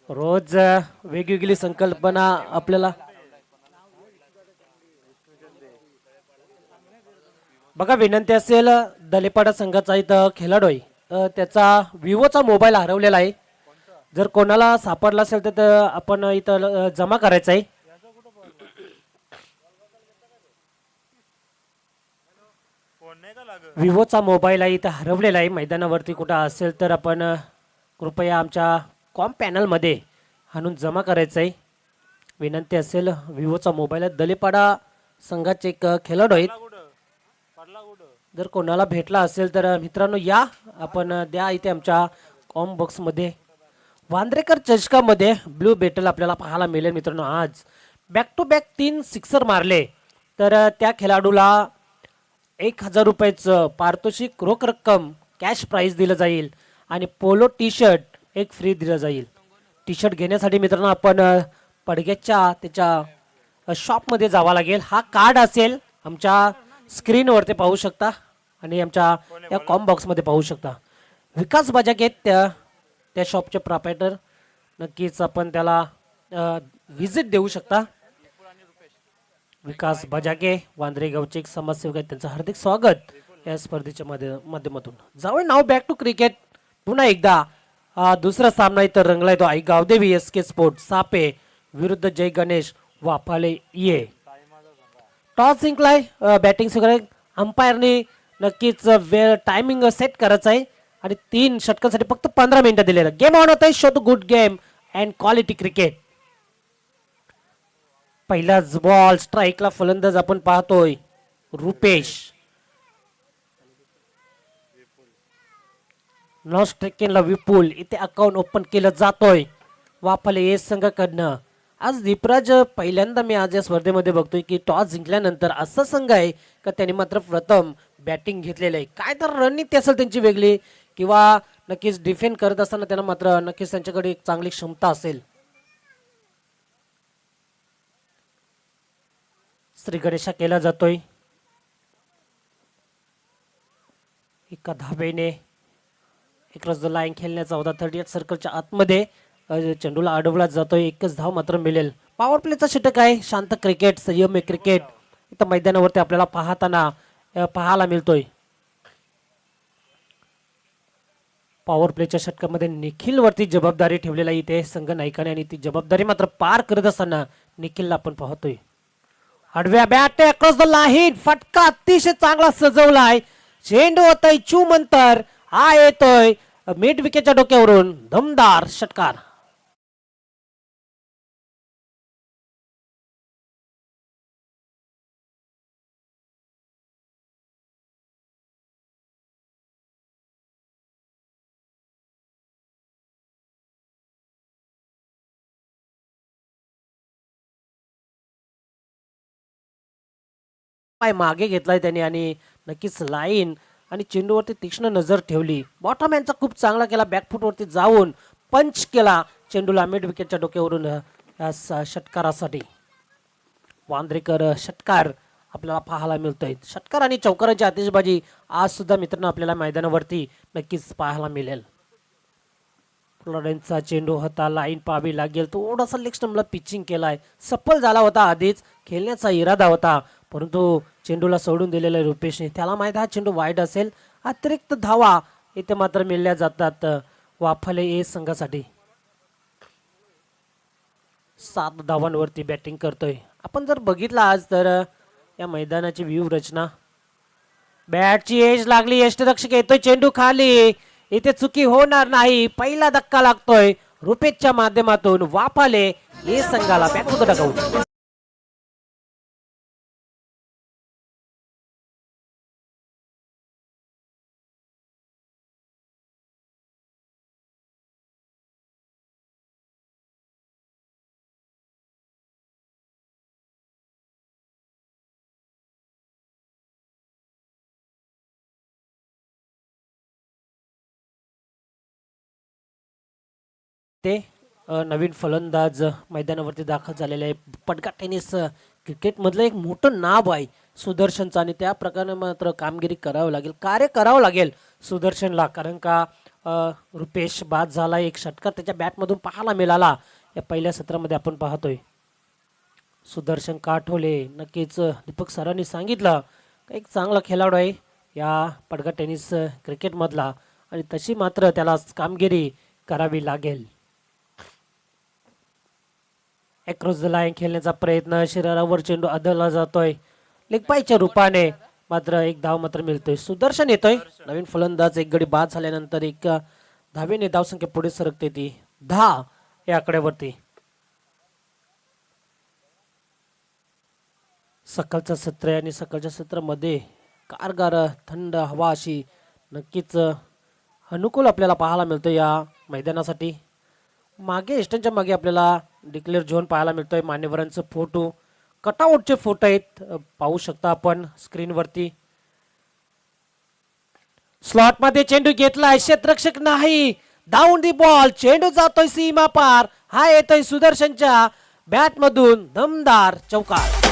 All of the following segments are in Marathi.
रोज वेगवेगळी संकल्पना आपल्याला बघा. विनंती असेल, दलेपाडा संघाचा इथं खेळाडू आहे, त्याचा विवोचा मोबाईल हरवलेला आहे. जर कोणाला सापडला असेल तर आपण इथं जमा करायचा आहे. विवोचा मोबाईल आहे इथं हरवलेला आहे. मैदानावरती कुठं असेल तर आपण कृपया आमच्या कॉम पॅनलमध्ये आणून जमा करायचं आहे. विनंती असेल, विवोचा मोबाईल आहे. दलेपाडा संघाचे एक खेळाडू आहेत. जर कोणाला भेटला असेल तर मित्रांनो या आपण द्या इथे आमच्या कॉम बॉक्समध्ये. वांद्रेकर चषकामध्ये ब्लू बेटल आपल्याला पाहायला मिळेल मित्रांनो. आज बॅक टू बॅक 3 सिक्सर मारले तर त्या खेळाडूला 1000 रुपयाचं पारितोषिक रोख रक्कम कॅश प्राइज दिलं जाईल आणि पोलो टी शर्ट एक फ्री दिलं जाईल. टी शर्ट घेण्यासाठी मित्रांनो आपण पडग्याच्या त्याच्या शॉपमध्ये जावं लागेल. हा कार्ड असेल आमच्या स्क्रीनवरती पाहू शकता आणि आमच्या या कॉम बॉक्समध्ये पाहू शकता. विकास बजाके त्या शॉपचे प्रॉपरायटर. नक्कीच आपण त्याला व्हिजिट देऊ शकता. विकास बजाके वांद्रे गावचे एक समाजसेवक आहेत, त्यांचं हार्दिक स्वागत या स्पर्धेच्या माध्यमातून. जाऊया नाव बॅक टू क्रिकेट. पुन्हा एकदा दुसरा सामना इथं रंगलाय तो आई गावदेवी SK स्पोर्ट सापे विरुद्ध जय गणेश वाफाले ये. टॉस जिंकलाय, बॅटिंग वगैरे. अंपायरने नक्कीच वेळ टायमिंग सेट करायचं आहे आणि 3 षटकांसाठी फक्त 15 मिनिटं दिलेलं. गेम ऑन होत आहे. Show the good game and quality cricket. पहिलाच बॉल स्ट्राईकला फलंदाज आपण पाहतोय रुपेश. नो स्ट्राईकला विपुल. इथे अकाउंट ओपन केलं जातोय वाफाले ये संघाकडनं. आज दीपराज पहिल्यांदा मी आज या स्पर्धेमध्ये बघतोय की टॉस जिंकल्यानंतर असा संघ आहे का त्यांनी मात्र प्रथम बॅटिंग घेतलेलं आहे. काय तर रणनीती असेल त्यांची वेगळी किंवा नक्कीच डिफेंड करत असताना त्यांना मात्र नक्कीच त्यांच्याकडे एक चांगली क्षमता असेल. श्री गणेशा केला जातोय एका धाबेने. एक रस लाईन खेळण्याचा होता. 38 सर्कलच्या आतमध्ये चेंडूला अडवला जातोय. एकच धाव मात्र मिळेल. पॉवर प्लेचा षटक आहे. शांत क्रिकेट, संयमी क्रिकेट इथं मैदानावरती आपल्याला पाहायला मिळतोय. पॉवर प्लेच्या षटकामध्ये निखिल वरती जबाबदारी ठेवलेला इथे संघ नायकाने आणि ती जबाबदारी मात्र पार करत असताना निखिलला आपण पाहतोय. आडव्या बॅट अक्रॉस द लाईन. फटका अतिशय चांगला सजवलाय. चेंडू होतोय चूम अंतर. हा येतोय मिड विकेटच्या डोक्यावरून. दमदार षटकार. पाय मागे घेतलाय त्याने आणि नक्कीच लाईन आणि चेंडूवरती तीक्ष्ण नजर ठेवली. बॉटम यांचा खूप चांगला केला. बॅकफुटवरती जाऊन पंच केला चेंडूला मिड विकेटच्या डोक्यावरून. षटकारासाठी वांद्रेकर षटकार आपल्याला पाहायला मिळतोय. षटकार आणि चौकारांची आतिषबाजी आज सुद्धा मित्रांनो आपल्याला मैदानावरती नक्कीच पाहायला मिळेल. फ्लोरेन्सचा चेंडू होता. लाईन पाहावी लागेल. थोडासा लेग स्टंपला पिचिंग केलाय. सफल झाला होता. आधीच खेळण्याचा इरादा होता परंतु चेंडूला सोडून दिलेला रुपेशने. त्याला माहित हा चेंडू वाईड असेल. अतिरिक्त धावा इथे मात्र मिळल्या जातात वाफाले ए संघासाठी. 7 धावांवरती बॅटिंग करतोय. आपण जर बघितलं आज तर या मैदानाची व्यूह रचना. बॅटची एज लागली. यष्टरक्षक येतोय. चेंडू खाली. इथे चुकी होणार नाही. पहिला धक्का लागतोय रुपेशच्या माध्यमातून वाफाले ए संघाला. Bat to the dugout. ते नवीन फलंदाज मैदानावरती दाखल झालेले आहे. पडका टेनिस क्रिकेटमधलं एक मोठं नाव आहे सुदर्शनचं आणि त्या प्रकारे मात्र कामगिरी करावं लागेल. कार्य करावं लागेल सुदर्शनला. कारण का रुपेश बाद झाला. एक षटकार त्याच्या बॅटमधून पाहायला मिळाला या पहिल्या सत्रामध्ये आपण पाहतोय. सुदर्शन काठोले नक्कीच दीपक सरांनी सांगितलं एक चांगला खेळाडू आहे या पडघा टेनिस क्रिकेटमधला आणि तशी मात्र त्याला कामगिरी करावी लागेल. अक्रॉस द लाईन खेळण्याचा प्रयत्न शरीरावर चेंडू आदळला जातोय लेगपाईच्या रूपाने मात्र एक धाव मात्र मिळतोय. सुदर्शन येतोय नवीन फलंदाज. एक गडी बाद झाल्यानंतर एक धावेने धावसंख्या पुढे सरकते ती 10 या आकड्यावरती. सकाळचं सत्र आहे आणि सकाळच्या सत्रामध्ये गारगार थंड हवा अशी नक्कीच अनुकूल आपल्याला पाहायला मिळतं या मैदानासाठी. मागे स्टंडच्या मागे आपल्याला डिक्लेअर झोन पाहायला मिळतोय. मान्यवरांचं फोटो कटआउटचे फोटो आहेत पाहू शकता आपण स्क्रीनवरती. स्लॉट मध्ये चेंडू घेतलाय क्षेत्ररक्षक नाही. डाऊन दी बॉल चेंडू जातोय सीमा पार. हा येतोय सुदर्शनच्या बॅट मधून दमदार चौकार.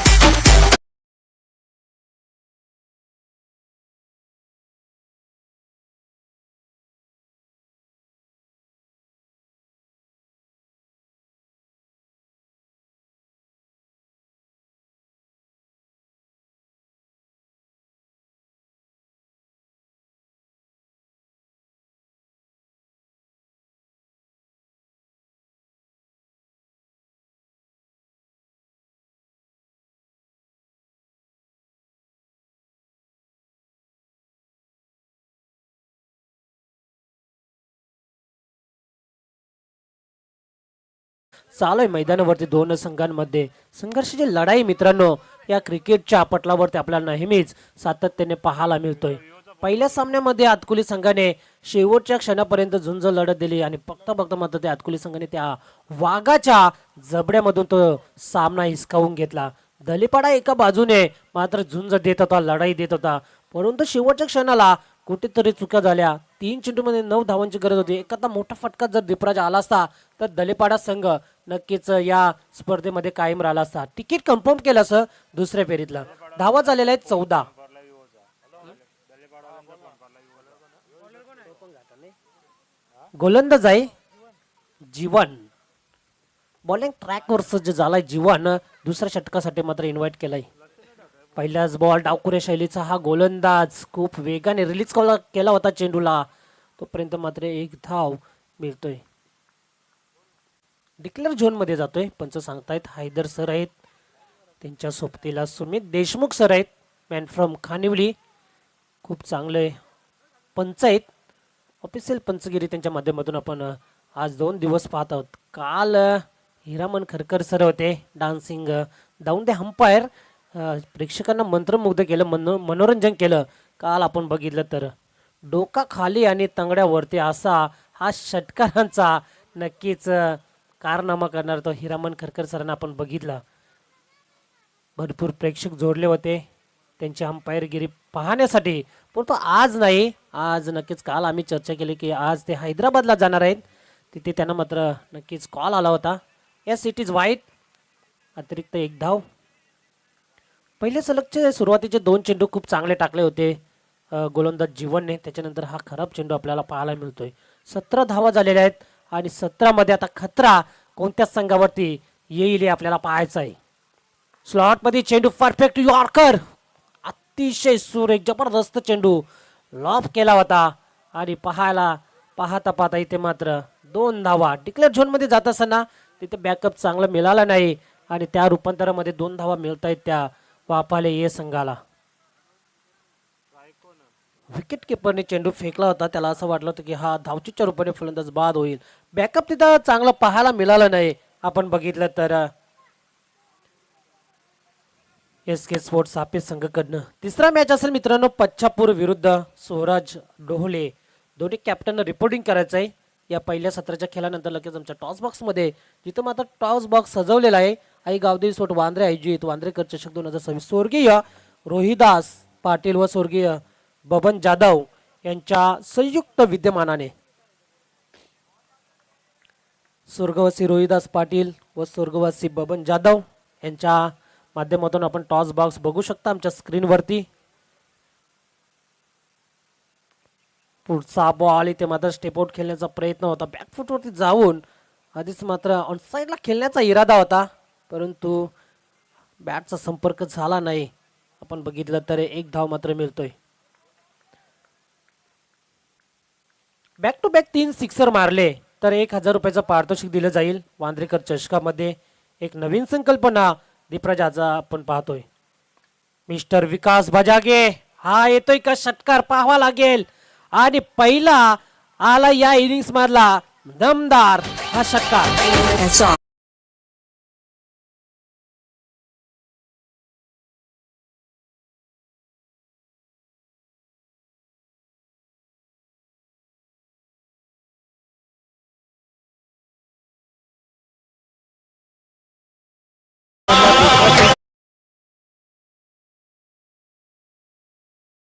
चालू आहे मैदानावरती दोन संघांमध्ये संघर्षाची लढाई मित्रांनो या क्रिकेटच्या पटलावरती आपल्याला नेहमीच सातत्याने पाहायला मिळतोय. पहिल्या सामन्यामध्ये आतकुली संघाने शेवटच्या क्षणापर्यंत झुंज लढत दिली आणि बघता मात्र त्या आतकुली संघाने त्या वाघाच्या जबड्यामधून तो सामना हिसकावून घेतला. दलिपाडा एका बाजूने मात्र झुंज देत होता लढाई देत होता परंतु शेवटच्या क्षणाला कुठेतरी चुका झाल्या. 3 चेंडूमध्ये 9 धावांची गरज होती. एखादा मोठा फटका जर दीपराज आला असता तर दलिपाडा संघ नक्कीच या स्पर्धेमध्ये कायम राहिला असता. तिकीट कन्फर्म केलं असं दुसऱ्या फेरीतला. धावा झालेल्या आहेत 14. गोलंदाज आहे जीवन. बॉलिंग ट्रॅकवर जे झालाय जीवन दुसऱ्या षटकासाठी मात्र इन्व्हाइट केलाय. पहिलाच बॉल डावखुऱ्या शैलीचा हा गोलंदाज खूप वेगाने रिलीज केला होता चेंडूला. तोपर्यंत मात्र एक धाव मिळतोय. डिक्लेअर झोन मध्ये जातोय. पंच सांगतायत हैदर सर आहेत. त्यांच्या सोबतीला सुमित देशमुख सर आहेत मॅन फ्रॉम खानिवली. खूप चांगले पंच आहेत. ऑफिशियल पंचगिरी त्यांच्या माध्यमातून आपण आज 2 दिवस पाहत आहोत. काल हिरामन खरकर सर होते डान्सिंग डाऊन द अंपायर. प्रेक्षकांना मंत्रमुग्ध केलं मनोरंजन केलं. काल आपण बघितलं तर डोका खाली आणि तंगड्यावरती असा हा षटकारांचा नक्कीच कारनामा करणार तो हिरामन खरकर सरांना आपण बघितला. भरपूर प्रेक्षक जोडले होते त्यांची अंपायरगिरी पाहण्यासाठी. परंतु आज नाही. आज नक्कीच काल आम्ही चर्चा केली की आज ते हैदराबादला जाणार आहेत. तिथे त्यांना मात्र नक्कीच कॉल आला होता. येस इट इज वाईट. अतिरिक्त एक धाव. पहिले सलगचे सुरुवातीचे 2 चेंडू खूप चांगले टाकले होते गोलंदाज जीवनने. त्याच्यानंतर हा खराब चेंडू आपल्याला पाहायला मिळतोय. 17 धावा झालेल्या आहेत आणि 17 मध्ये आता खतरा कोणत्या संघावरती येईल हे आपल्याला पाहायचं आहे. स्लॉट मध्ये चेंडू परफेक्ट यॉर्कर. अतिशय सुरेख जबरदस्त चेंडू लॉब केला होता आणि पाहता इथे मात्र 2 धावा. डिक्लेअर झोन मध्ये जात असताना तिथे बॅकअप चांगला मिळाला नाही आणि त्या रूपांतरामध्ये 2 धावा मिळत आहेत त्या वापाले ये संघाला. विकेट किपरने चेंडू फेकला होता. त्याला असं वाटलं होतं की हा धावचीच्या रूपाने फलंदाज बाद होईल. बॅकअप तिथं चांगलं पाहायला मिळालं नाही. आपण बघितलं तर SK स्पोर्ट्स हापी संघाकडनं तिसरा मॅच असेल मित्रांनो पच्छापूर विरुद्ध स्वराज डोहले. दोन्ही कॅप्टन रिपोर्टिंग करायचं आहे. या पहिल्या सत्राच्या खेळानंतर लगेच आमच्या टॉस बॉक्स मध्ये जिथं मात्र टॉस बॉक्स सजवलेला आहे आई गावदेवी सोट वांद्रे आयोजित वांद्रेकर चषक 2026 स्वर्गीय रोहिदास पाटील व स्वर्गीय बबन जाधव यांच्या संयुक्त विद्यमानाने स्वर्गवासी रोहिदास पाटील व स्वर्गवासी बबन जाधव यांच्या माध्यमातून आपण टॉस बॉक्स बघू शकता आमच्या स्क्रीनवरती. पुढचा बॉल इथे मात्र स्टेप आउट खेळण्याचा प्रयत्न होता, बॅकफुटवरती जाऊन आधीच मात्र ऑन साईडला खेळण्याचा इरादा होता, परंतु बॅटचा संपर्क झाला नाही. आपण बघितलं तर एक धाव मात्र मिळतोय. बॅक टू बॅक 3 सिक्सर मारले तर 1,000 रुपयाचं पारितोषिक दिलं जाईल. वांद्रेकर चषकामध्ये एक नवीन संकल्पना दीपराज आपण पाहतोय. मिस्टर विकास बजागे हा येतोय का षटकार पाहावा लागेल आणि पहिला आला या इनिंग्स मधला दमदार हा षटकार.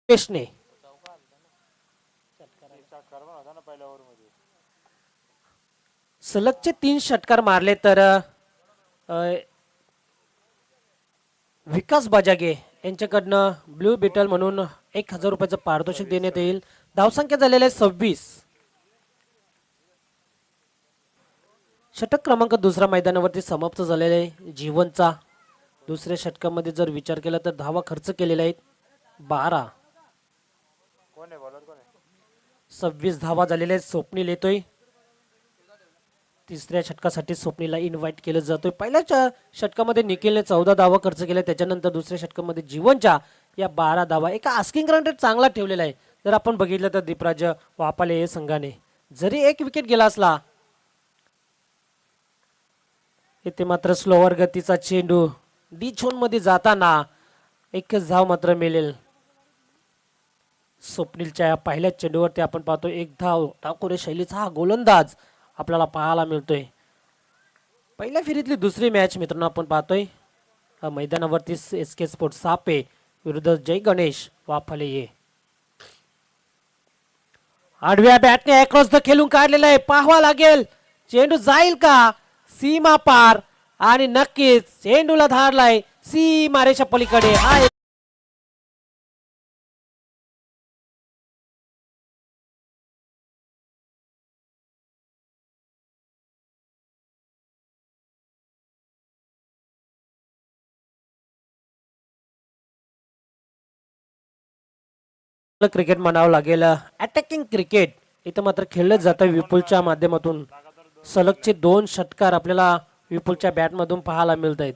पेशने सलगचे 3 षटकार मारले तर विकास बजागे यांच्याकडनं ब्लू बिटल म्हणून 1,000 रुपयाचं पारितोषिक देण्यात येईल. धावसंख्या झालेले 26. षटक क्रमांक दुसऱ्या मैदानावरती समाप्त झालेला आहे. जीवनचा दुसऱ्या षटकामध्ये जर विचार केला तर धावा खर्च केलेल्या आहेत 12. 26 धावा झालेल्या आहेत. स्वप्नील येतोय. तिसऱ्या षटकासाठी स्वप्नीला इन्व्हाइट केलं जातोय. पहिल्या षटकामध्ये निखिलने 14 धावा खर्च केल्या, त्याच्यानंतर दुसऱ्या षटकामध्ये जीवनच्या या 12 धावा. एका आस्किंग रन रेट चांगला ठेवलेला आहे. जर आपण बघितलं तर दीपराज वापाले या संघाने जरी एक विकेट गेला असला, इथे मात्र स्लोवर गतीचा चेंडू डी झोन मध्ये जाताना एकच धाव मात्र मिळेल. स्वप्नीलच्या पहिल्या चेंडूवरती आपण पाहतो एक धाव. ठाकूर शैलीचा हा गोलंदाज आपल्याला पाहायला मिळतोय. पहिल्या फेरीतली दुसरी मॅच मित्रांनो आपण पाहतोय. मैदानावरती SK स्पोर्ट सापे विरुद्ध जय गणेश वाफाले ये. आडव्या बॅटने अक्रॉस द खेळून काढलेला आहे. पाहावा लागेल चेंडू जाईल का सीमा पार, आणि नक्कीच चेंडूला धारलाय सीमारेच्या पलीकडे. हा क्रिकेट म्हणावं लागेल. अटॅकिंग क्रिकेट इथं मात्र खेळलं जातं विपुलच्या माध्यमातून. सलगचे 2 षटकार आपल्याला विपुलच्या बॅटमधून पाहायला मिळत आहेत.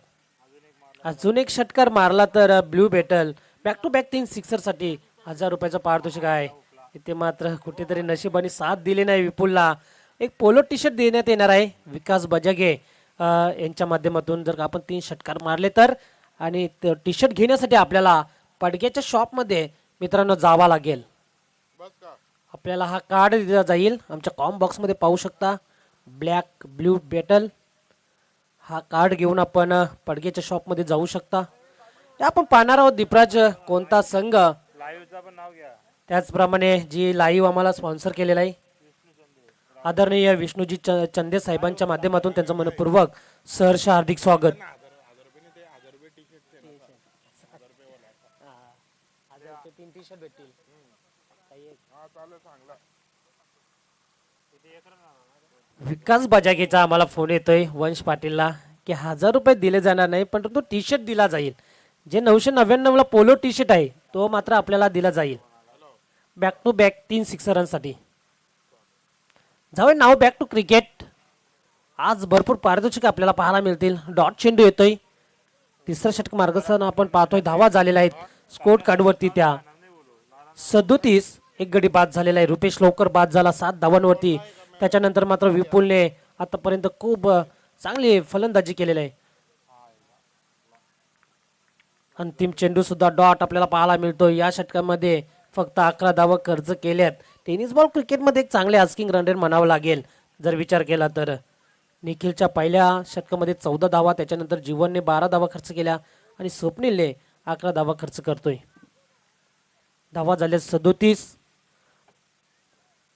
अजून एक षटकार मारला तर blue battle back to back 3 सिक्सरसाठी 1,000 रुपयाचं पारितोषिक आहे. इथे मात्र कुठेतरी नशिबाने साथ दिली नाही विपुलला. एक पोलो टी शर्ट देण्यात येणार आहे विकास बजागे यांच्या माध्यमातून. जर आपण 3 षटकार मारले तर, आणि टी शर्ट घेण्यासाठी आपल्याला पडग्याच्या शॉपमध्ये मित्रांनो जावा लागेल. आपल्याला हा कार्ड दिला जाईल. आमच्या कॉम बॉक्समध्ये पाहू शकता ब्लॅक ब्लू बेटल. हा कार्ड घेऊन आपण पडग्याच्या शॉपमध्ये जाऊ शकता. आपण पाहणार आहोत दीपराज कोणता संघ, त्याचप्रमाणे जी लाईव्ह आम्हाला स्पॉन्सर केलेला आहे आदरणीय विष्णूजी चंदे साहेबांच्या माध्यमातून त्यांचं मनपूर्वक सहर्ष हार्दिक स्वागत. विकास बजागेचा आम्हाला फोन येतोय वंश पाटीलला की 1,000 रुपये दिले जाणार नाही, पण तो टी शर्ट दिला जाईल. जे 999 ला पोलो टी शर्ट आहे तो मात्र आपल्याला दिला जाईल बॅक टू बॅक 3 सिक्सरांसाठी. जाऊया नाव बॅक टू क्रिकेट. आज भरपूर पारितोषिक आपल्याला पाहायला मिळतील. डॉट चेंडू येतोय. तिसरा षटक मार्गस्थान आपण पाहतोय. धावा झालेल्या आहेत स्कोर कार्डवरती त्या 37. एक गडी बाद झालेला आहे. रुपेश लवकर बाद झाला 7 धावांवरती. त्याच्यानंतर मात्र विपुलने आतापर्यंत खूप चांगली फलंदाजी केलेली आहे. अंतिम चेंडू सुद्धा डॉट आपल्याला पाहायला मिळतो. या षटकामध्ये फक्त 11 धावा खर्च केल्यात. टेनिस बॉल क्रिकेटमध्ये एक चांगले आस्किंग रन रेट म्हणावं लागेल जर विचार केला तर. निखिलच्या पहिल्या षटकामध्ये 14 धावा, त्याच्यानंतर जीवनने 12 धावा खर्च केल्या आणि स्वप्नीलने 11 धावा खर्च करतोय. धावा झाल्या 37.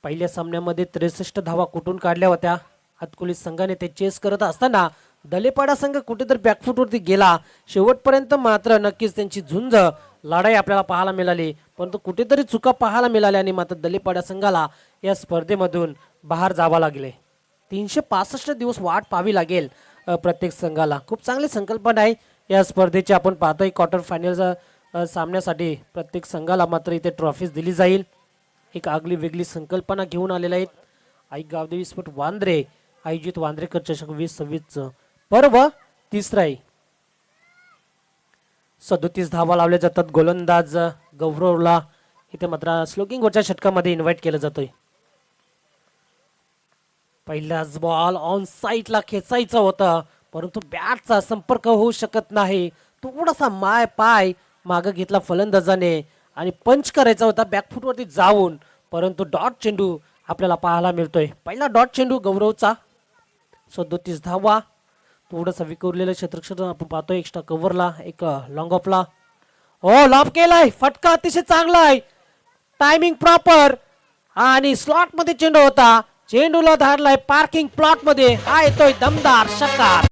पहिल्या सामन्यामध्ये 63 धावा कुठून काढल्या होत्या. हातकुली संघाने ते चेस करत असताना दलेपाडा संघ कुठेतरी बॅकफुटवरती गेला. शेवटपर्यंत मात्र नक्कीच त्यांची झुंज लढाई आपल्याला पाहायला मिळाली, परंतु कुठेतरी चुका पाहायला मिळाल्या आणि मात्र दलेपाडा संघाला या स्पर्धेमधून बाहेर जावं लागले. 365 दिवस वाट पाहावी लागेल प्रत्येक संघाला. खूप चांगली संकल्पना आहे या स्पर्धेची. आपण पाहतोय क्वार्टर फायनल सामन्यासाठी प्रत्येक संघाला मात्र इथे ट्रॉफीज दिली जाईल. एक आगली वेगळी संकल्पना घेऊन आलेल्या आहेत. आई गावदेवी स्पोर्ट वांद्रे आयोजित वांद्रेकर चषक 2026 पर्व तिसरा आहे. 37 धावा लावल्या जातात. गोलंदाज गौरवला इथे मात्र स्लोकिंगवरच्या षटकामध्ये इन्व्हाइट केलं जातोय. पहिलाच बॉल ऑन साईडला खेचायचा होता, परंतु बॅटचा संपर्क होऊ शकत नाही. थोडासा पाय मागे घेतला फलंदाजाने आणि पंच करायचा होता बॅकफुटवरती जाऊन, परंतु डॉट चेंडू आपल्याला पाहायला मिळतोय. पहिला डॉट चेंडू गौरवचा. 37 धावा. थोडंसं विखुरलेलं क्षेत्ररक्षण आपण पाहतोय. एक्स्ट्रा कव्हरला एक लॉंग ऑफला लॉब केलाय. फटका अतिशय चांगला आहे. टायमिंग प्रॉपर आणि स्लॉट मध्ये चेंडू होता. चेंडूला धारलाय पार्किंग प्लॉट मध्ये. हा येतोय दमदार षटकार.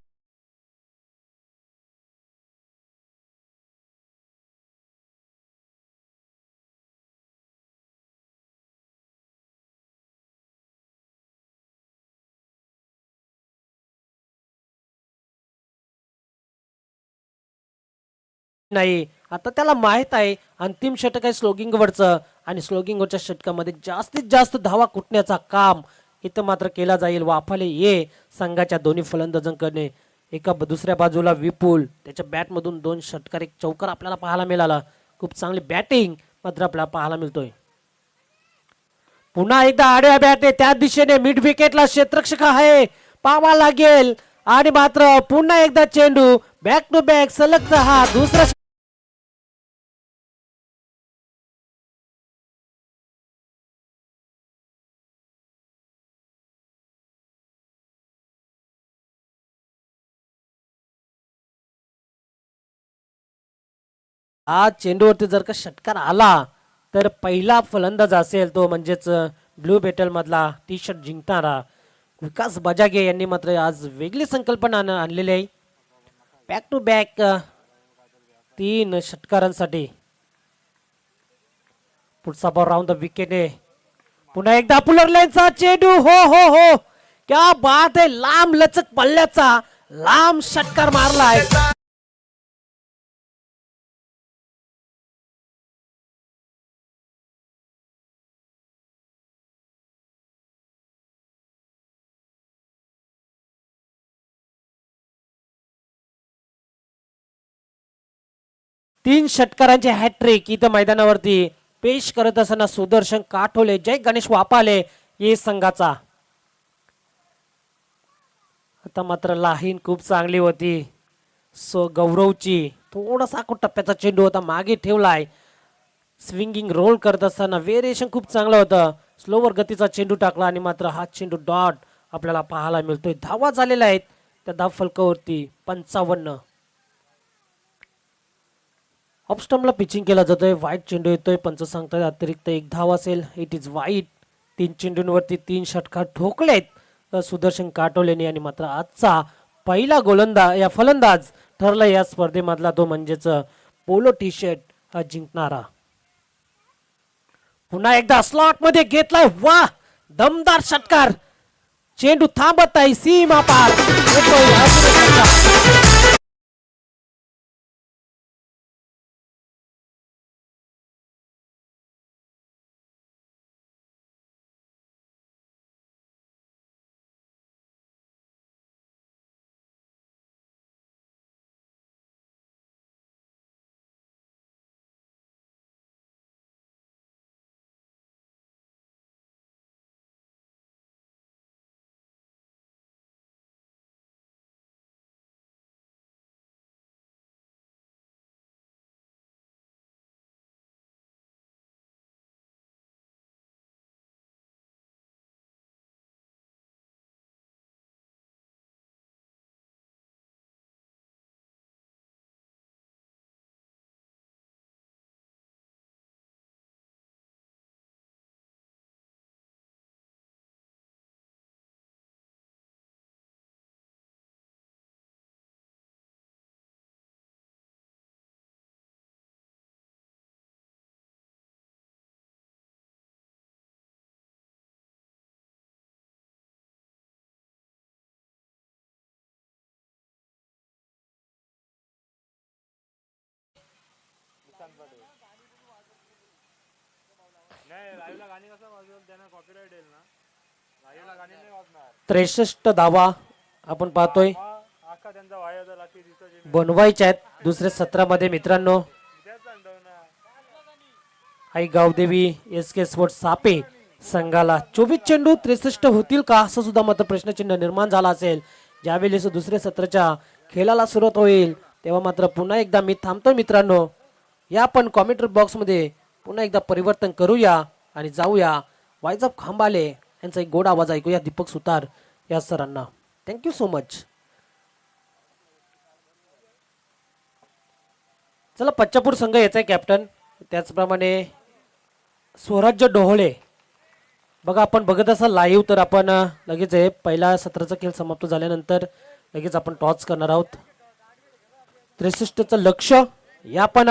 नाही आता त्याला माहित आहे अंतिम षटक आहे स्लोगिंग वरचं, आणि स्लोगिंग वरच्या षटकामध्ये जास्तीत जास्त धावा कुटण्याचा काम इथं मात्र केला जाईल. वाफाले ये संघाच्या दोन्ही फलंदाजांकडे. एका दुसऱ्या बाजूला विपुल, त्याच्या बॅट मधून 2 षटकार, एक चौकार आपल्याला पाहायला मिळाला. खूप चांगली बॅटिंग मात्र आपल्याला पाहायला मिळतोय. पुन्हा एकदा आड्या बॅट आहे त्या दिशेने. मिड विकेटला क्षेत्ररक्षक आहे, पाहावा लागेल. आणि मात्र पुन्हा एकदा चेंडू बॅक टू बॅक सलग हा दुसरा. आज चेंडूवरती जर का षटकार आला तर पहिला फलंदाज असेल तो म्हणजेच ब्लू बेटल मधला टी शर्ट जिंकणारा विकास बजागे यांनी मात्र आज वेगळी संकल्पना आणलेली आहे. बॅक टू बॅक 3 षटकारांसाठी. पुढचा बॉल राऊंड द विकेट. पुन्हा एकदा पुलर लाईनचा चेंडू. हो हो हो, क्या बात आहे. लांब लचक पल्ल्याचा लांब षटकार मारलाय. 3 षटकारांचे हॅट्रिक इथं मैदानावरती पेश करत असताना सुदर्शन काठोले, जय गणेश वापाले ये संघाचा. आता मात्र लाहीन खूप चांगली होती गौरवची. थोडासा टप्प्याचा चेंडू होता, मागे ठेवलाय. स्विंगिंग रोल करत असताना व्हेरिएशन खूप चांगलं होतं. स्लोवर गतीचा चेंडू टाकला आणि मात्र हा चेंडू डॉट आपल्याला पाहायला मिळतोय. धावा झालेल्या आहेत त्या धाव फलकावरती 55. ऑफस्टम्पला पिचिंग केला जातोय. वाईट चेंडू येतोय. पंच सांगताय अतिरिक्त 1 धाव असेल. इट इज वाईट. 3 चेंडूंवरती 3 षटकार ठोकलेत सुदर्शन काटोलेने. आणि मात्र आजचा पहिला गोलंदाज या फलंदाज ठरला या स्पर्धेमधला तो म्हणजेच पोलो टी शर्ट जिंकणारा. पुन्हा एकदा स्लॉट मध्ये घेतलाय. वा, दमदार षटकार. चेंडू थांबत आहे सीमा पार. त्रेसष्ट धावा आपण पाहतोय बनवायच्या आहेत दुसऱ्या सत्रामध्ये मित्रांनो. आई गावदेवी SK स्पोर्ट्स सापे संघाला 24 चेंडू 63 होतील का असं सुद्धा मात्र प्रश्नचिन्ह निर्माण झाला असेल. ज्यावेळेस दुसऱ्या सत्राच्या खेळाला सुरुवात होईल तेव्हा मात्र पुन्हा एकदा मी थांबतो मित्रांनो. या आपण कॉमेंट्री बॉक्समध्ये पुन्हा एकदा परिवर्तन करूया आणि जाऊया वाईज ऑफ खांबाले यांचा एक गोड आवाज ऐकूया दीपक सुतार या सरांना. Thank you so much. चला पच्चापूर संघ याचा आहे कॅप्टन. त्याचप्रमाणे स्वराज्य डोहळे बघा आपण बघत असाल लाईव्ह तर आपण लगेच आहे पहिला सत्राचा खेळ समाप्त झाल्यानंतर लगेच आपण टॉस करणार आहोत. 63चं लक्ष या आपण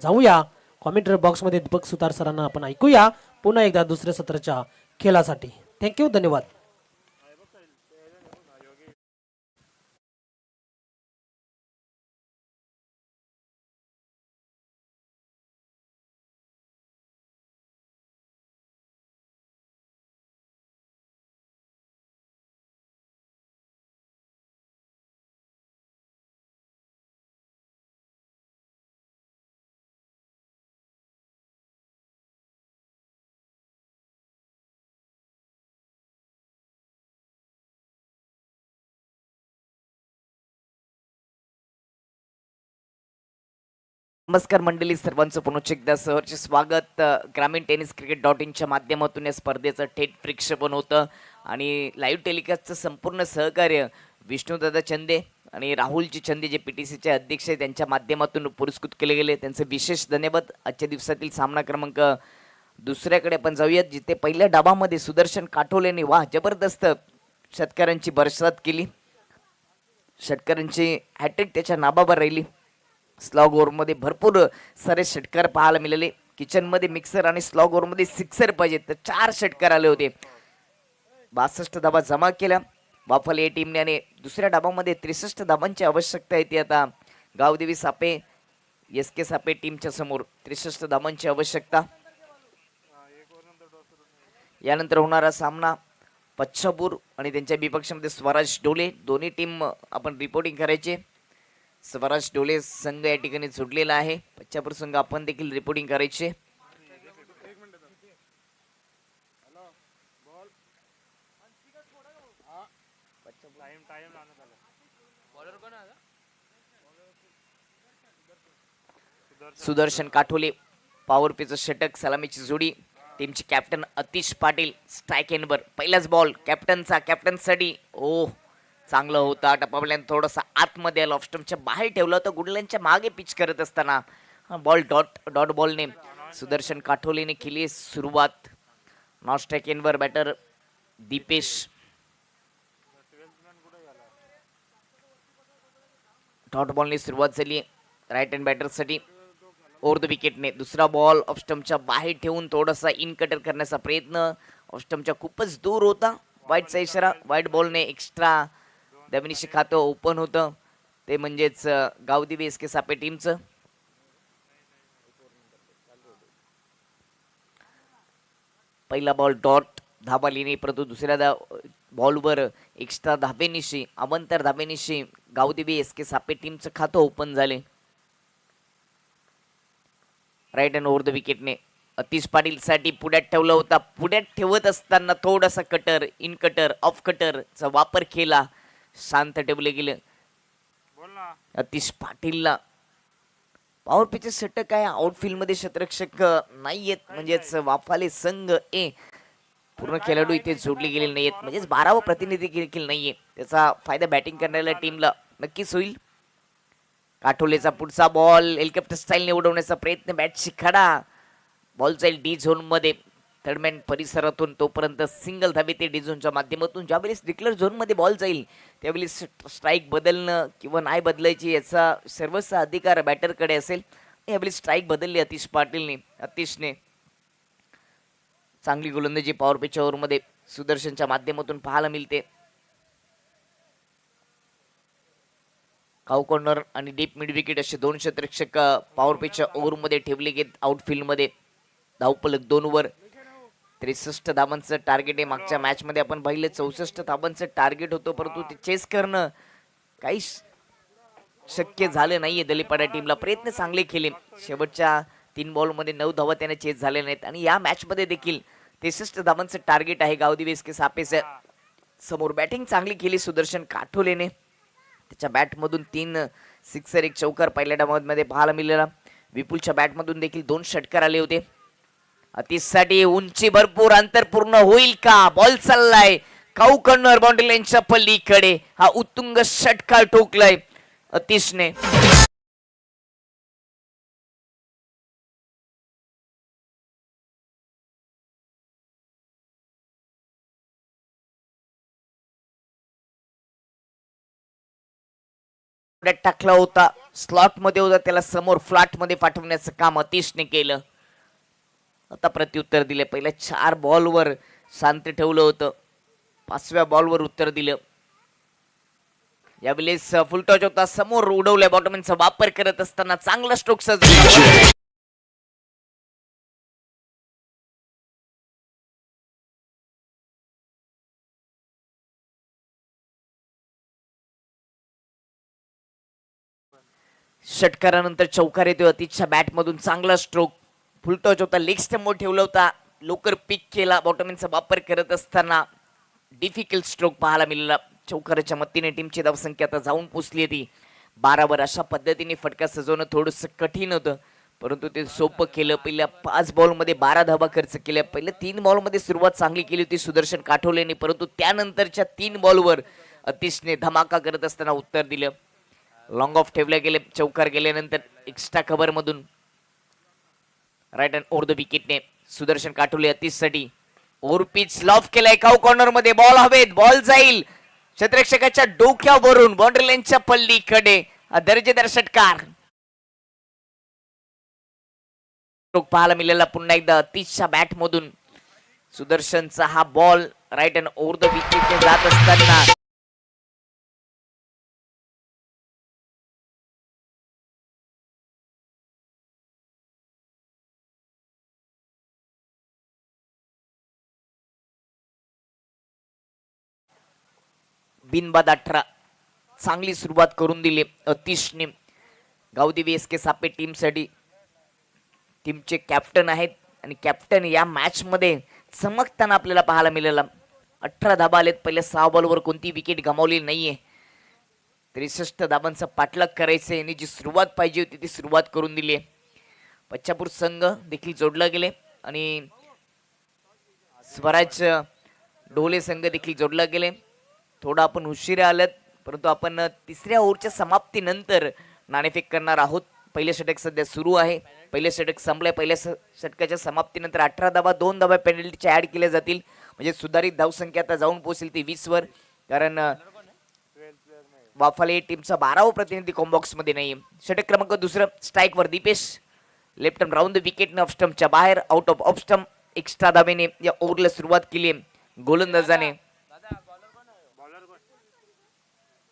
जाऊया कॉमेंट्री बॉक्समध्ये दीपक सुतार सरांना आपण ऐकूया पुन्हा एकदा दुसऱ्या सत्राच्या खेळासाठी. थँक्यू धन्यवाद. नमस्कार मंडळी, सर्वांचं पुनश्च एकदा सहर्ष स्वागत. ग्रामीण टेनिस cricket.in माध्यमातून या स्पर्धेचं थेट प्रक्षेपण होतं आणि लाईव्ह टेलिकास्टचं संपूर्ण सहकार्य विष्णुदादा चंदे आणि राहुलजी चंदे जे PTCचे अध्यक्ष आहेत त्यांच्या माध्यमातून पुरस्कृत केले गेले. त्यांचं विशेष धन्यवाद. आजच्या दिवसातील सामना क्रमांक दुसऱ्याकडे आपण जाऊयात जिथे पहिल्या डावामध्ये सुदर्शन काठोलेने वाह जबरदस्त षटकारांची बरसात केली. षटकारांची हॅट्रिक त्याच्या नाबावर राहिली. स्लॉग ओव्हरमध्ये भरपूर सारे षटकार पाहायला मिळाले. किचनमध्ये मिक्सर आणि स्लॉग ओव्हरमध्ये सिक्सर पाहिजे तर 4 षटकार आले होते. 62 धावा जमा केल्या वाफल या टीमने आणि दुसऱ्या डावामध्ये 63 धावांची आवश्यकता आहे. ती आता गावदेवी सापे SK सापे टीमच्या समोर 63 धावांची आवश्यकता. यानंतर होणारा सामना पच्छापूर आणि त्यांच्या विपक्षामध्ये स्वराज डोले दोन्ही टीम आपण रिपोर्टिंग करायचे. स्वराज डोले संघ या ठिकाणी जुडलेला आहे. पच्छापूर संघ आपण देखील रिपोर्टिंग करायचे. सुदर्शन काठोले पॉवर पेचं षटक सलामीची जोडी. टीमचे कॅप्टन अतिश पाटील स्ट्राईक एंडवर पहिलाच बॉल कॅप्टनसाठी ओ चांगलं होता. टप्पावल्यानं थोडासा आतमध्ये आला ऑफ स्टंपच्या बाहेर ठेवलं होतं. गुडल्यांच्या मागे पिच करत असताना बॉल डॉट बॉलने सुदर्शन काठोलेने केली सुरुवात. नॉट स्ट्राईक एंडवर बॅटर दीपेश डॉट बॉलने सुरुवात झाली राईट हँड बॅटरसाठी. ओव्हर द विकेटने दुसरा बॉल ऑफ स्टंपच्या बाहेर ठेवून थोडासा इन कटर करण्याचा प्रयत्न ऑफ स्टंपच्या खूपच दूर होता. वाईटचा इशारा. वाईट बॉलने एक्स्ट्रा दामिनीशी खातं ओपन होतं ते म्हणजेच गावदेवी SK सापे टीमचं. पहिला बॉल डॉट धाबा लिहिणे परंतु दुसऱ्या बॉलवर एक्स्ट्रा धाबेनिशी अवंतर धाबेनिशी गावदेवी SK सापे टीमचं खातं ओपन झाले. राईट अँड ओव्हर द विकेटने अतिश पाटील साठी पुढ्यात ठेवला होता. पुढ्यात ठेवत असताना थोडासा कटर इन कटर ऑफ कटरचा वापर केला. शांत ठेवले गेले. अतिश पाटीलला पॉवर पिच षटक आहे. आउटफील्ड मध्ये क्षेत्ररक्षक नाहीयेत म्हणजेच वाफाले संघ पूर्ण खेळाडू इथे जोडले गेलेले नाहीयेत म्हणजेच 12वा प्रतिनिधी देखील नाहीये. त्याचा फायदा बॅटिंग करणाऱ्या टीमला नक्कीच होईल. काठोलेचा पुढचा बॉल हेलिकॉप्टर स्टाईल उडवण्याचा प्रयत्न बॅटशी खडा. बॉल जाईल डी झोन मध्ये थर्डमॅन परिसरातून. तोपर्यंत सिंगल धाबे ते डी झोनच्या माध्यमातून. ज्यावेळेस डिक्लेअर झोन मध्ये बॉल जाईल त्यावेळी स्ट्राईक बदलणं किंवा नाही बदलायची याचा सर्वस्व अधिकार बॅटरकडे असेल. यावेळी स्ट्राईक बदलली अतिश पाटीलने. अतिशने चांगली गोलंदाजी पॉवर पिचच्या ओव्हरमध्ये सुदर्शनच्या माध्यमातून पाहायला मिळते. काऊ कॉर्नर आणि डीप मिड विकेट असे दोन क्षेत्ररक्षक पॉवर पिचच्या ओव्हरमध्ये ठेवले गेले. आउटफील्डमध्ये धावफलक 2 वर 63 धावांचं टार्गेट आहे. मागच्या मॅच मध्ये आपण पाहिलं 64 धावांचं टार्गेट होतं, परंतु ते चेस करणं काही शक्य झालं नाहीये. दलिपाडा टीमला प्रयत्न चांगले केले, शेवटच्या 3 बॉलमध्ये 9 धावा त्याने चेस झाले नाहीत आणि या मॅच मध्ये देखील 63 धावांचं टार्गेट आहे. गावदेवी एसके सापेच्या समोर बॅटिंग चांगली केली सुदर्शन काठोलेने. त्याच्या बॅटमधून 3 सिक्सर 1 चौकार पहिल्या डावामध्ये पाहायला मिळाला. विपुलच्या बॅटमधून देखील 2 षटकार आले होते. अतिसाठी उंची भरपूर, अंतर पूर्ण होईल का? बॉल चाललाय काऊ कॉर्नर बाउंड्री लाईनच्या पल्लीकडे. हा उत्तुंग षटकार ठोकलाय अतिशने. टाकला होता, स्लॉट मध्ये होता, त्याला समोर फ्लॅट मध्ये पाठवण्याचं काम अतिशने केलं. आता प्रत्युत्तर दिले. पहिल्या 4 बॉलवर शांत ठेवलं होतं, 5व्या बॉलवर उत्तर दिलं. यावेळेस फुल टॉच होता, समोर उडवल्या बॉटमॅनचा वापर करत असताना चांगला स्ट्रोक सजवला. षटकारानंतर चौकार येतोय. अतिशच्या बॅट मधून चांगला स्ट्रोक, फुल टॉच होता, लेग स्टंप ठेवला होता, लवकर पिक केला. बॉटमॅनचा वापर करत असताना डिफिकल्ट स्ट्रोक पाहायला मिळाला. चौकाराच्या मदतीने टीमची धावसंख्या आता जाऊन पोचली होती 12 वर. अशा पद्धतीने फटका सजवणं थोडंसं कठीण होतं, परंतु ते सोपं केलं. पहिल्या 5 बॉलमध्ये 12 धावा खर्च केल्या. पहिल्या 3 बॉलमध्ये सुरुवात चांगली केली होती सुदर्शन काठोलेने, परंतु त्यानंतरच्या 3 बॉलवर अतिशने धमाका करत असताना उत्तर दिलं. लॉंग ऑफ ठेवले गेले. चौकार गेल्यानंतर एक्स्ट्रा कव्हर मधून राईट हँड ओव्हर द विकेटने सुदर्शन काठोले अतिशसाठी ओव्हर पिच लॉफ केलाय. काऊ कॉर्नर मध्ये बॉल हवेत, बॉल जाईल क्षेत्ररक्षकाच्या डोक्यावरून बाउंड्री लाईनच्या पल्लीकडे. दर्जेदार षटकार पाहायला मिळाला पुन्हा एकदा अतिशच्या बॅट मधून. सुदर्शनचा हा ball right hand over the wicket जात असताना बिनबाद 18 चांगली सुरुवात करून दिली अतिशने. गावदेवी एसके सापे टीमसाठी टीमचे कॅप्टन आहेत आणि कॅप्टन या मॅच मध्ये चमकताना आपल्याला पाहायला मिळाला. 18 धाबा आलेत. पहिल्या 6 बॉलवर कोणती विकेट गमावली नाहीये. 63 धाबांचा पाठलाग करायचे यांनी जी सुरुवात पाहिजे होती ती सुरुवात करून दिली आहे. पच्चापूर संघ देखील जोडला गेले आणि स्वराज ढोले संघ देखील जोडला गेले. थोडा आपण उशिरा आलेत, परंतु आपण 3ऱ्या ओव्हरच्या समाप्तीनंतर नाणेफेक करणार आहोत. पहिले षटक सध्या सुरू आहे. पहिले षटक संपलंय. पहिल्या षटकाच्या समाप्तीनंतर 18 धाबा 2 धाबा पेनल्टीच्या ऍड केल्या जातील, म्हणजे सुधारित धावसंख्या आता जाऊन पोहोचेल ती 20 वर. कारण वाफाले टीमचा 12वा प्रतिनिधी कॉम्बॉक्स मध्ये नाही. षटक क्रमांक 2 स्ट्राईक वर Dipesh left hand round the wicket off स्टंपच्या बाहेर आउट ऑफ स्टंप. एक्स्ट्रा धाब्याने या ओव्हरला सुरुवात केली गोलंदाजाने.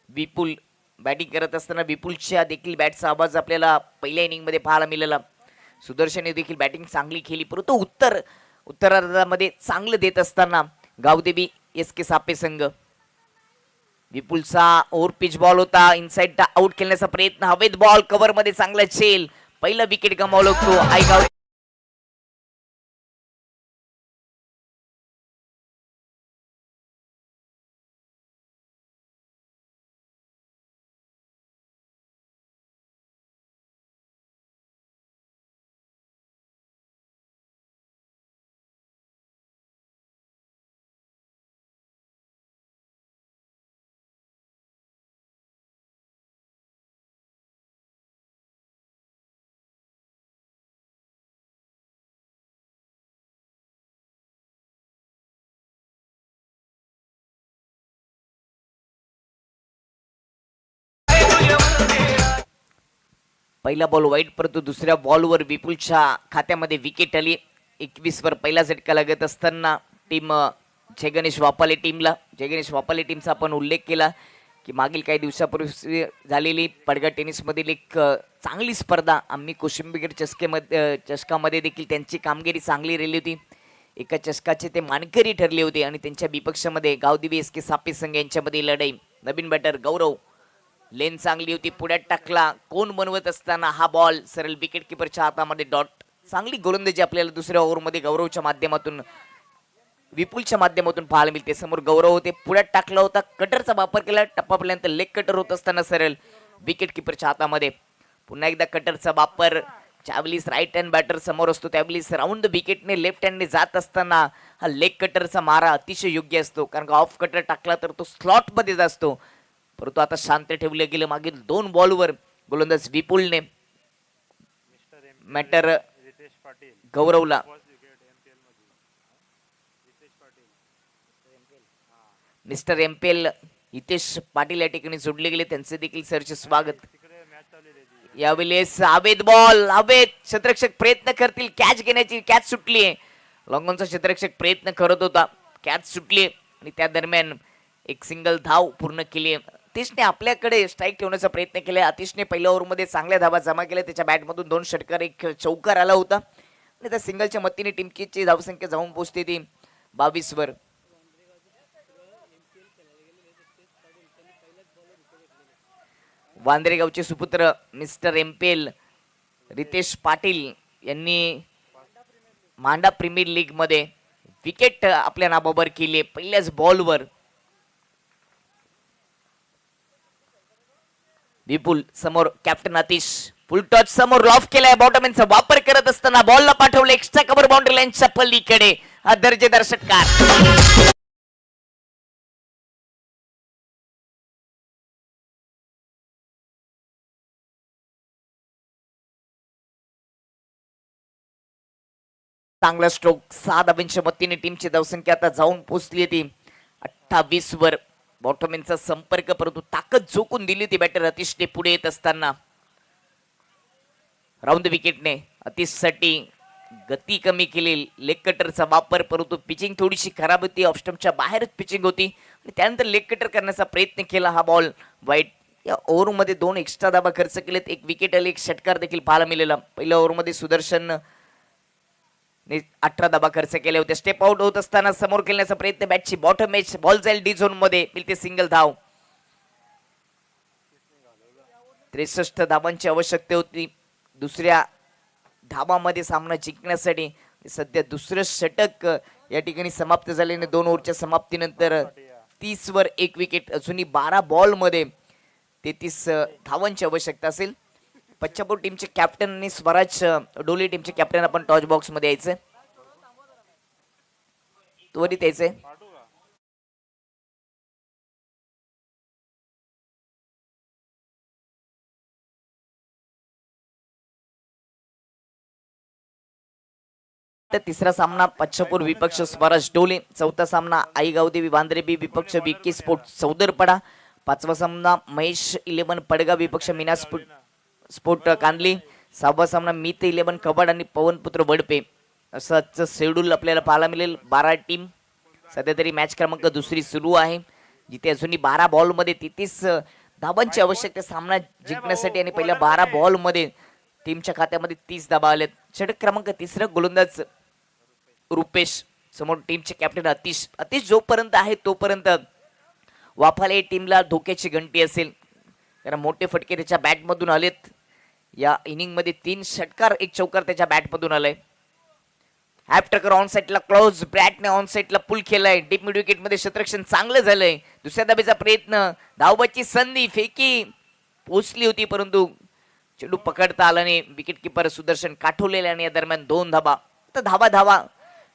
विपुल बॅटिंग करत असताना विपुलच्या देखील बॅटचा आवाज आपल्याला पहिल्या इनिंग मध्ये पाहायला मिळाला. सुदर्शनने देखील बॅटिंग चांगली केली, परंतु उत्तरार्धामध्ये चांगलं देत असताना गावदेवी एसके सापे संघ. विपुलचा ओव्हर पिच बॉल होता, इनसाइड आउट खेळण्याचा प्रयत्न, हवेत बॉल कव्हर मध्ये चांगला चेल. पहिला विकेट गमावलं तो आयगाव. पहिला बॉल वाईट, परंतु दुसऱ्या बॉलवर विपुलच्या खात्यामध्ये विकेट आली. 21 वर पहिला झटका लागत असताना टीम जय गणेश वापाले टीमचा आपण उल्लेख केला. की मागील काही दिवसापूर्वी झालेली पडगा टेनिसमधील एक चांगली स्पर्धा आम्ही कोशिंबीर चषकामध्ये देखील त्यांची कामगिरी चांगली राहिली होती. एका चषकाचे ते मानकरी ठरले होते आणि त्यांच्या विपक्षामध्ये गावदेवी एस के सापे संघ यांच्यामध्ये लढाई. नवीन बॅटर गौरव, लेन चांगली होती, पुढ्यात टाकला, कोण बनवत असताना हा बॉल सरळ विकेट किपरच्या हातामध्ये डॉट. चांगली गोलंदाजी आपल्याला दुसऱ्या ओव्हरमध्ये गौरवच्या माध्यमातून विपुलच्या माध्यमातून पाहायला मिळते. समोर गौरव होते, पुढ्यात टाकला होता, कटरचा वापर केला, टप्पापर्यंत लेग कटर होत असताना सरळ विकेट किपरच्या हातामध्ये. पुन्हा एकदा कटरचा वापर, ज्यावेळेस राईट हँड बॅटर समोर असतो त्यावेळेस राऊंड विकेटने लेफ्ट हँडने जात असताना हा लेग कटरचा मारा अतिशय योग्य असतो, कारण का ऑफ कटर टाकला तर तो स्लॉटमध्ये असतो. परंतु आता शांत ठेवलं गेलं मागील 2 बॉलवर गोलंदाज विपुलने मॅटर गौरवला. मिस्टर एमपीएल हितेश पाटील या ठिकाणी जोडले गेले, त्यांचे देखील सरचे स्वागत. यावेळेस अवैध बॉल, अवैध क्षेत्ररक्षक प्रयत्न करतील कॅच घेण्याची, कॅच सुटली. लॉंगॉनचा क्षेत्ररक्षक प्रयत्न करत होता, कॅच सुटली आणि त्या दरम्यान एक सिंगल धाव पूर्ण केली. अतिशने आपल्याकडे स्ट्राईक ठेवण्याचा प्रयत्न केला. अतिशने पहिल्या ओव्हरमध्ये चांगल्या धावा जमा केल्या, त्याच्या बॅटमधून 2 षटकार, एक चौकार आला होता आणि त्या सिंगलच्या मदतीने टीमची धावसंख्या जाऊन पोहोचते ती 22 वर. वांद्रेगावचे सुपुत्र मिस्टर एमपीएल रितेश पाटील यांनी मांडा प्रीमियर लीग मध्ये विकेट आपल्या नावावर केली पहिल्याच बॉलवर. विपुल समोर कॅप्टन आतिश, फुल टच समोर लॉफ केलाय, बॉटमॅनचा वापर करत असताना बॉलला पाठवलं एक्स्ट्रा कव्हर बाउंड्री लाईनच्या पलीकडे. हा दर्जेदार षटकार. चांगला स्ट्रोक, 6 धावांच्या मदतीने टीमची धावसंख्या आता जाऊन पोहोचली ती 28 वर. बॉटमॅनचा संपर्क, परंतु ताकद झोकून दिली ती बॅटर अतिशने पुढे येत असताना. राऊंड विकेटने अतिशसाठी गती कमी केली, लेग कटरचा वापर, परंतु पिचिंग थोडीशी खराब होती, ऑफ स्टंपच्या बाहेरच पिचिंग होती आणि त्यानंतर लेग कटर करण्याचा प्रयत्न केला. हा बॉल वाईट. या ओव्हरमध्ये 2 एक्स्ट्रा धाबा खर्च केलेत, एक विकेट आली, एक षटकार देखील पाहायला मिळाला. पहिल्या ओव्हरमध्ये सुदर्शन 18 धाबा खर्च केले होते. स्टेप आउट होत असताना समोर खेळण्याचा प्रयत्न, बॅटची बॉटम एज, बॉल जाईल डी झोन मध्ये, मिळते सिंगल धाव. 63 धावांची आवश्यकता होती दुसऱ्या धावामध्ये सामना जिंकण्यासाठी. सध्या दुसरं षटक या ठिकाणी समाप्त झाल्याने 2 ओव्हरच्या समाप्तीनंतर 30 वर 1 विकेट, अजूनही 12 बॉल मध्ये 33 धावांची आवश्यकता असेल. पच्चापूर टीमचे कॅप्टन आणि स्वराज डोली टीमचे कॅप्टन आपण टॉच बॉक्स मध्ये यायचे, त्वरित यायचे. तिसरा सामना पच्चापूर विपक्ष स्वराज डोले, चौथा सामना आई गावदेवी वांद्रेबी विपक्ष विकी स्पोर्ट सौदरपडा, पाचवा सामना महेश 11 पडगा विपक्ष मीना स्पोर्ट कांदली, 6वा सामना मीत 11 कबाड आणि पवनपुत्र वडपे. असं शेड्यूल आपल्याला पाहायला मिळेल. 12 टीम, सध्या तरी मॅच क्रमांक 2 सुरू आहे, जिथे अजूनही 12 बॉल मध्ये 33 धावांची आवश्यकता सामना जिंकण्यासाठी आणि पहिल्या 12 बॉल मध्ये टीमच्या खात्यामध्ये 30 धावा आलेत. षटक क्रमांक 3 गोलंदाज रुपेश, समोर टीमचे कॅप्टन अतिश जोपर्यंत आहे तोपर्यंत वाफाले टीमला धोक्याची घंटी असेल, कारण मोठे फटके त्याच्या बॅटमधून आलेत. या इनिंग मध्ये 3 षटकार, 1 चौकार त्याच्या बॅटमधून आलाय. हॅप टकर ऑन साइडला क्लोज, ब्रॅटने ऑन साइडला पुल केलाय, डीप मिड विकेट मध्ये क्षेत्ररक्षण चांगलं झालंय. दुसऱ्या धाबेचा प्रयत्न, धावबाची संधी, फेकी पोचली होती परंतु चेंडू पकडता आला नाही. विकेट किपर सुदर्शन काठवलेले आणि या दरम्यान 2 धाबा. तर धावा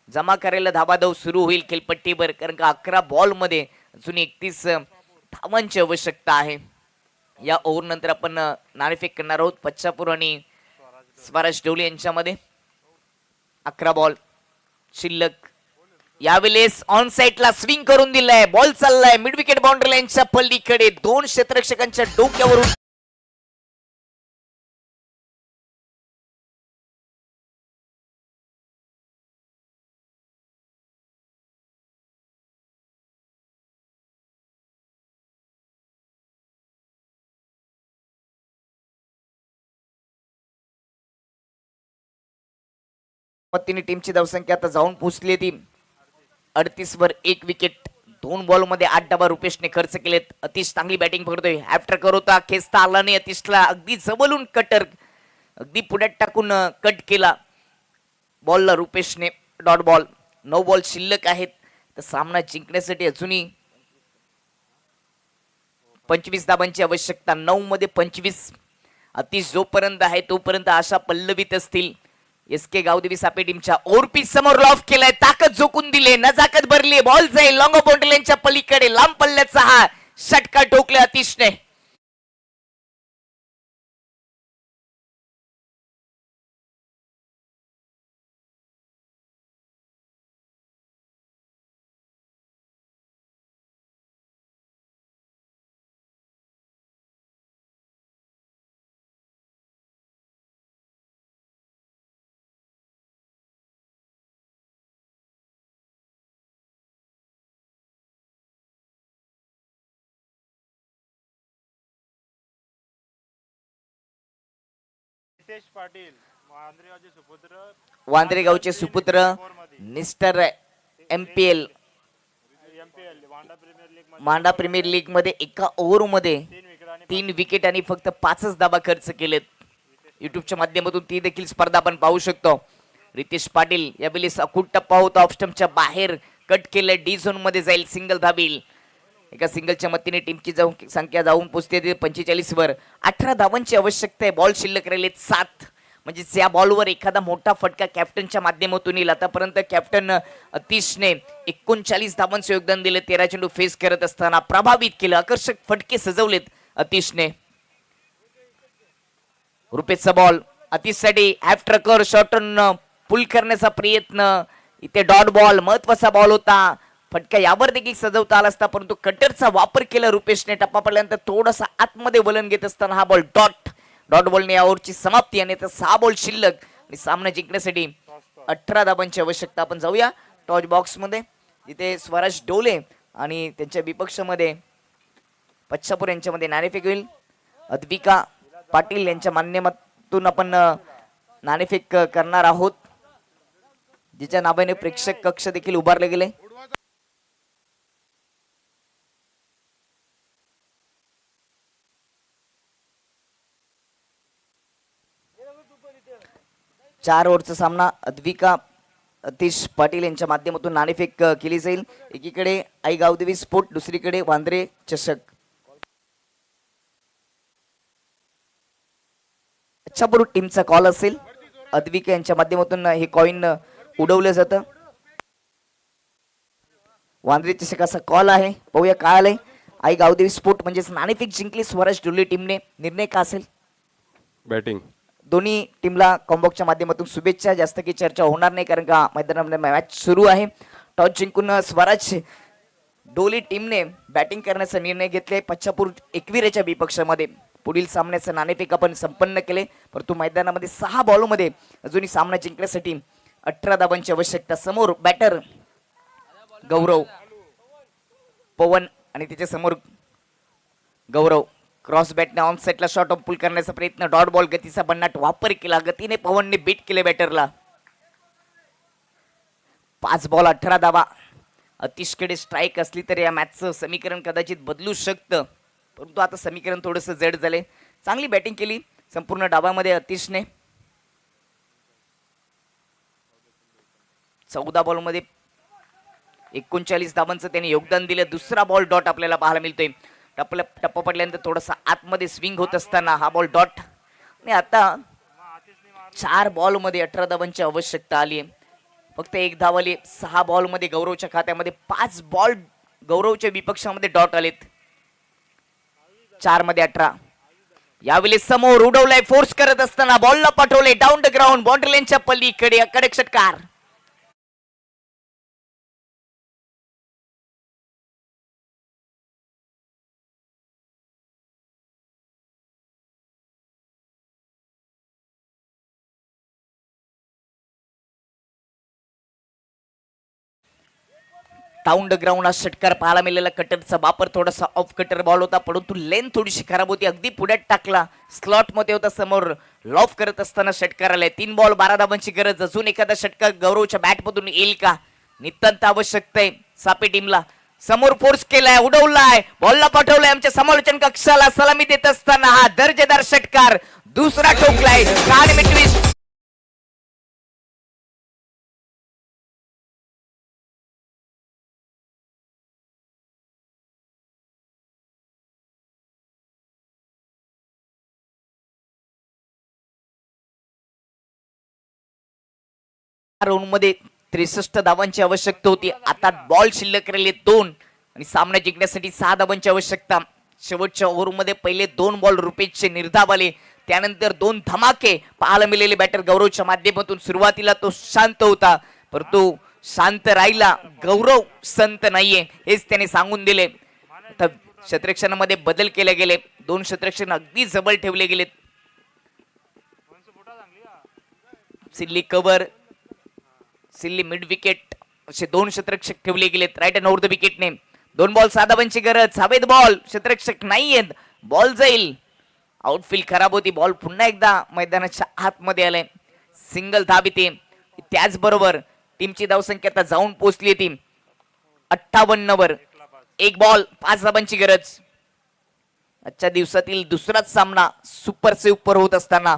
जमा करायला धाव सुरू होईल खेळपट्टीवर, कारण का 11 बॉल मध्ये अजून 31 धावांची आवश्यकता आहे. या ओव्हर नंतर आपण नाणेफेक करणार आहोत पच्चापूर आणि स्वराज डोले यांच्यामध्ये. 11 बॉल शिल्लक. यावेळेस ऑन साइडला स्विंग करून दिलाय, बॉल चाललाय मिड विकेट बाउंड्री लाईनच्या पलीकडे, 2 क्षेत्ररक्षकांच्या डोक्यावरून मत्तीने टीमची धावसंख्या आता जाऊन पोहोचली ती 38 वर 1 विकेट. 2 बॉल मध्ये 8 डाबा रुपेशने खर्च केलेत. अतिश चांगली बॅटिंग करतोय. आफ्टर करवता खेचता आला नाही अतिशला. अगदी जवळून कटर अगदी पुढ्यात टाकून कट केला बॉलला रुपेशने. Dot ball. 9 बॉल शिल्लक आहेत तर सामना जिंकण्यासाठी अजूनही 25 धाबांची आवश्यकता. 9 मध्ये 25. अतिश जोपर्यंत आहे तोपर्यंत आशा पल्लवीत असतील. एस के गावदेवी सापे टीमच्या ओरपीस समोर लॉफ केलाय. ताकद झोकून दिले. नजाकत भरली. बॉल जाईल लॉंग बाउंड्रीच्या पलीकडे. लांब पल्ल्याचा हा षटका ठोकले अतिशने. रितेश पाटील वांद्रेगावचे सुपुत्र वांद्रेगावचे सुपुत्र मिस्टर MPL मांडा प्रीमियर लीग मध्ये एका ओव्हर मध्ये 3 विकेट आणि फक्त 5च धाबा खर्च केलेत. युट्यूबच्या माध्यमातून ती देखील स्पर्धा आपण पाहू शकतो. रितेश पाटील यावेळी अकुट टप्पा होता. ऑफ स्टंपच्या बाहेर कट केलं. डी झोन मध्ये जाईल. सिंगल धाबील. एका सिंगलच्या मतीने टीमची संख्या जाऊन पोहोचते 45 वर. 18 धावांची आवश्यकता आहे. बॉल शिल्लक राहिलेत 7. म्हणजे या बॉलवर एखादा मोठा फटका कॅप्टनच्या माध्यमातून येईल. आतापर्यंत कॅप्टन अतिशने 39 धावांचं योगदान दिले. 13 चेंडू फेस करत असताना प्रभावित केलं. आकर्षक फटके सजवलेत अतिशने. रुपेशचा बॉल अतिशसाठी आफ्टर कर शॉर्ट पुल करण्याचा प्रयत्न. इथे डॉट बॉल महत्वाचा बॉल होता. फटका यावर देखील सजवता आला असता परंतु कटरचा वापर केला रुपेशने. टप्पा पडल्यानंतर थोडासा आतमध्ये वलन घेत असताना हा बॉल डॉट बॉलने या ओव्हरची समाप्ती. आणि 6 बॉल शिल्लक आणि सामना जिंकण्यासाठी 18 धाबांची आवश्यकता. आपण जाऊया टॉच बॉक्स मध्ये जिथे स्वराज डोले आणि त्यांच्या विपक्षामध्ये पच्छापूर यांच्यामध्ये नाणेफेक होईल. अद्विका पाटील यांच्या माध्यमातून आपण नाणेफेक करणार आहोत जिच्या नावाने प्रेक्षक कक्ष देखील उभारले गेले. चार ओव्हरचा सामना अद्विका अतिश पाटील यांच्या माध्यमातून नाणेफेक केली जाईल. एकीकडे आई गावदेवी स्पोर्ट, दुसरीकडे वांद्रे चषक. पच्छापूर टीमचा कॉल असेल. अद्विका यांच्या माध्यमातून हे कॉइन उडवलं जातं. वांद्रे चषकाचा कॉल आहे. पाहूया काय आलंय. आई गावदेवी स्पोर्ट म्हणजेच नाणेफेक जिंकली स्वराज डोले टीमने. निर्णय का असेल? बॅटिंग. दोन्ही टीमला कॉम्बॉक्सच्या माध्यमातून शुभेच्छा. जास्त काही चर्चा होणार नाही कारण का मैदानामध्ये मॅच सुरू आहे. टॉस जिंकून स्वराज डोली टीमने बॅटिंग करण्याचा निर्णय घेतलाय. पच्छापूर एकविरेच्या विपक्षामध्ये पुढील सामन्याचं नाणेफेक आपण संपन्न केले परंतु मैदानामध्ये 6 बॉलमध्ये अजूनही सामना जिंकण्यासाठी 18 धाबांची आवश्यकता. समोर बॅटर गौरव पवन आणि त्याच्या समोर गौरव क्रॉस बॅटने ऑन सेटला शॉट ऑफ पुल करण्याचा प्रयत्न. डॉट बॉल गतीचा भन्नाट वापर केला. गतीने पवनने बीट केले बॅटरला. 5 बॉल 18 धावा. अतिशकडे स्ट्राईक असली तर या मॅचचं समीकरण कदाचित बदलू शकतं परंतु आता समीकरण थोडंसं जड झाले. चांगली बॅटिंग केली संपूर्ण डावामध्ये अतिशने. 14 बॉलमध्ये 39 धावांचं त्याने योगदान दिलं. दुसरा बॉल डॉट आपल्याला पाहायला मिळतोय. टप्पा पडल्यानंतर थोडासा आतमध्ये स्विंग होत असताना हा बॉल डॉट. आणि आता 4 बॉलमध्ये 18 धावांची आवश्यकता आली आहे. फक्त 1 धाव आली. 6 बॉलमध्ये गौरवच्या खात्यामध्ये 5 बॉल गौरवच्या विपक्षामध्ये डॉट आलेत. 4 मध्ये 18. यावेळी समोर उडवलाय. फोर्स करत असताना बॉलला पाठवले डाऊन द ग्राउंड बाउंड्री लाईनच्या पलीकडे. कडक षटकार. डाऊन द ग्राउंड हा षटकार पाहायला मिळालेला. कटरचा वापर थोडासा ऑफ कटर बॉल होता, परंतु लेंथ थोडीशी खराब होती. अगदी पुढ्यात टाकला, स्लॉट मध्ये होता, समोर लॉफ करत असताना षटकार आलाय. 3 बॉल 12 धावांची गरज. अजून एखादा षटकार गौरवच्या बॅट मधून येईल का? नितांत आवश्यकता आहे सापे टीमला. समोर फोर्स केलाय, उडवलाय, बॉलला पाठवलाय आमच्या समालोचन कक्षाला. सलामी देत असताना हा दर्जेदार षटकार दुसरा ठोकलाय. कहाणी में ट्विस्ट. राऊंड मध्ये 63 धावांची आवश्यकता होती. आता बॉल शिल्लक राहिले 2 आणि सामना जिंकण्यासाठी 6 धावांची आवश्यकता. शेवटच्या ओव्हरमध्ये पहिले 2 बॉल रुपेशचे निर्धाव आले, त्यानंतर 2 धमाके पाहायला मिळाले बॅटर गौरवच्या माध्यमातून. सुरुवातीला तो शांत होता, परंतु शांत राहिला. गौरव संत नाहीये हेच त्याने सांगून दिले. आता क्षेत्ररक्षणामध्ये बदल केले गेले. 2 क्षेत्ररक्षण अगदी जवळ ठेवले गेलेत. Silly cover, silly mid wicket असे 2 क्षेत्ररक्षक ठेवले गेलेत. राईट अँड ओव्हर द विकेटने 2 बॉल 6 धावांची गरज. हवेत बॉल, क्षेत्ररक्षक नाहीयेत, बॉल जाईल. आउटफील्ड खराब होती, बॉल पुन्हा एकदा मैदानाच्या आतमध्ये आलाय. सिंगल धाब येते. त्याचबरोबर टीमची धावसंख्या आता जाऊन पोहोचली टीम 58 वर. 1 बॉल 5 धावांची गरज. आजच्या दिवसातील दुसराच सामना सुपर सेव्ह होत असताना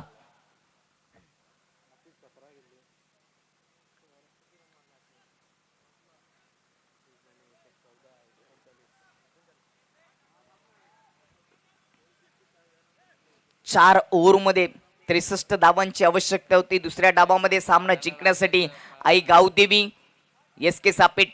चार ओव्हर मध्ये 63 धावांची आवश्यकता होती. दुसऱ्या डावामध्ये सामना जिंकण्यासाठी आई गावदेवी, एस के सापेट